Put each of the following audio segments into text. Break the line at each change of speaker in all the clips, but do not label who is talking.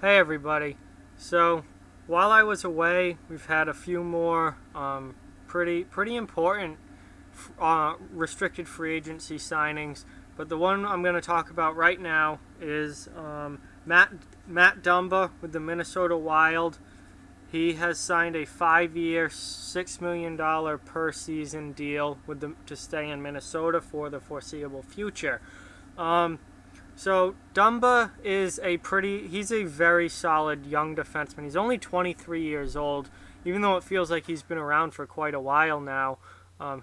Hey everybody. So while I was away, we've had a few more pretty important restricted free agency signings. But the one I'm going to talk about right now is Matt Dumba with the Minnesota Wild. He has signed a 5-year, $6 million per season deal to stay in Minnesota for the foreseeable future. So Dumba is he's a very solid young defenseman. He's only 23 years old, even though it feels like he's been around for quite a while now.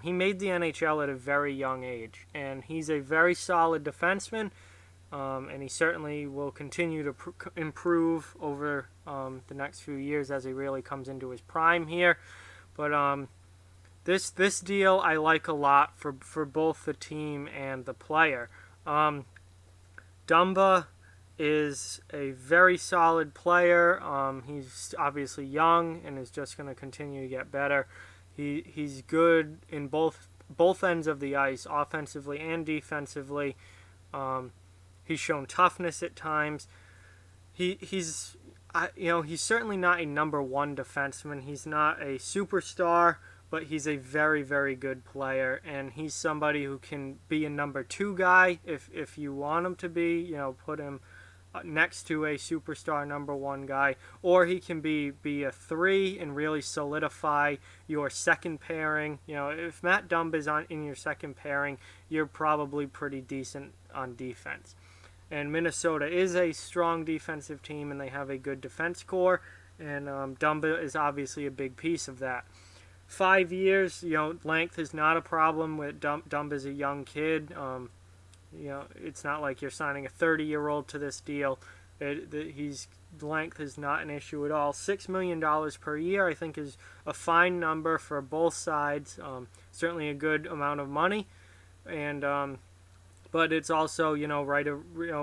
He made the NHL at a very young age, and he's a very solid defenseman, and he certainly will continue to improve over the next few years as he really comes into his prime here. But this deal I like a lot for both the team and the player. Dumba is a very solid player. He's obviously young and is just going to continue to get better. He's good in both ends of the ice, offensively and defensively. He's shown toughness at times. He's certainly not a number one defenseman. He's not a superstar, but he's a very, very good player, and he's somebody who can be a number two guy if you want him to be. Put him next to a superstar number one guy, or he can be a three and really solidify your second pairing. If Matt Dumba is in your second pairing, you're probably pretty decent on defense. And Minnesota is a strong defensive team, and they have a good defense core, and Dumba is obviously a big piece of that. 5 years, length is not a problem with Dumba's a young kid. It's not like you're signing a 30-year-old to this deal. Length is not an issue at all. $6 million per year, I think, is a fine number for both sides. Certainly a good amount of money, and but it's also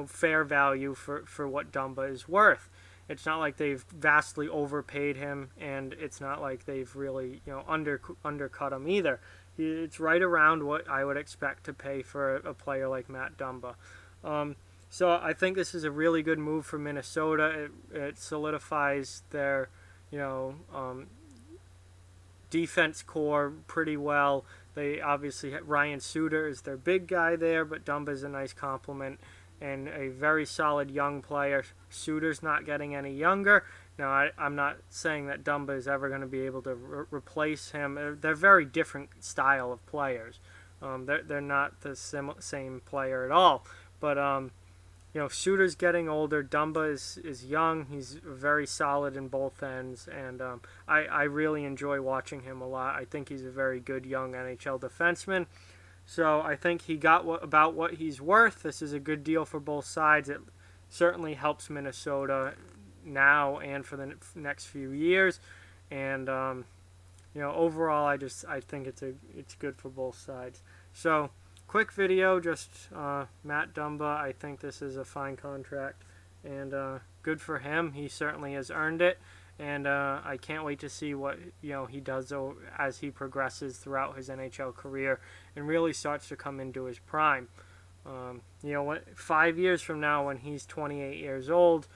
fair value for what Dumba is worth. It's not like they've vastly overpaid him, and it's not like they've really undercut him either. It's right around what I would expect to pay for a player like Matt Dumba. So I think this is a really good move for Minnesota. It solidifies their defense core pretty well. They obviously have Ryan Suter is their big guy there, but Dumba is a nice complement and a very solid young player. Suter's not getting any younger. Now, I'm not saying that Dumba is ever going to be able to replace him. They're very different style of players. They're not the same player at all. But Suter's getting older. Dumba is young. He's very solid in both ends, and I really enjoy watching him a lot. I think he's a very good young NHL defenseman. So I think he got about what he's worth. This is a good deal for both sides. It certainly helps Minnesota now and for the next few years. And overall, I think it's good for both sides. So quick video, just Matt Dumba. I think this is a fine contract, and good for him. He certainly has earned it. And I can't wait to see what he does as he progresses throughout his NHL career and really starts to come into his prime. 5 years from now, when he's 28 years old,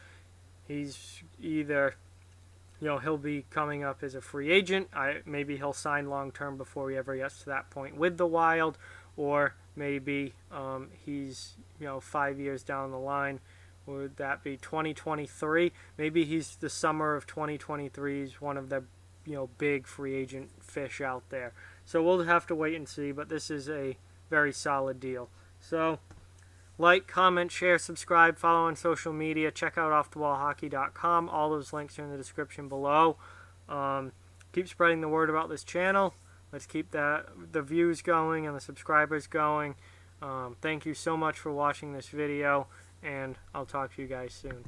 he's either he'll be coming up as a free agent. Maybe he'll sign long term before he ever gets to that point with the Wild, or maybe he's 5 years down the line. Would that be 2023? Maybe he's the summer of 2023. He's one of the big free agent fish out there. So we'll have to wait and see, but this is a very solid deal. So like, comment, share, subscribe, follow on social media. Check out offthewallhockey.com. All those links are in the description below. Keep spreading the word about this channel. Let's keep the views going and the subscribers going. Thank you so much for watching this video, and I'll talk to you guys soon.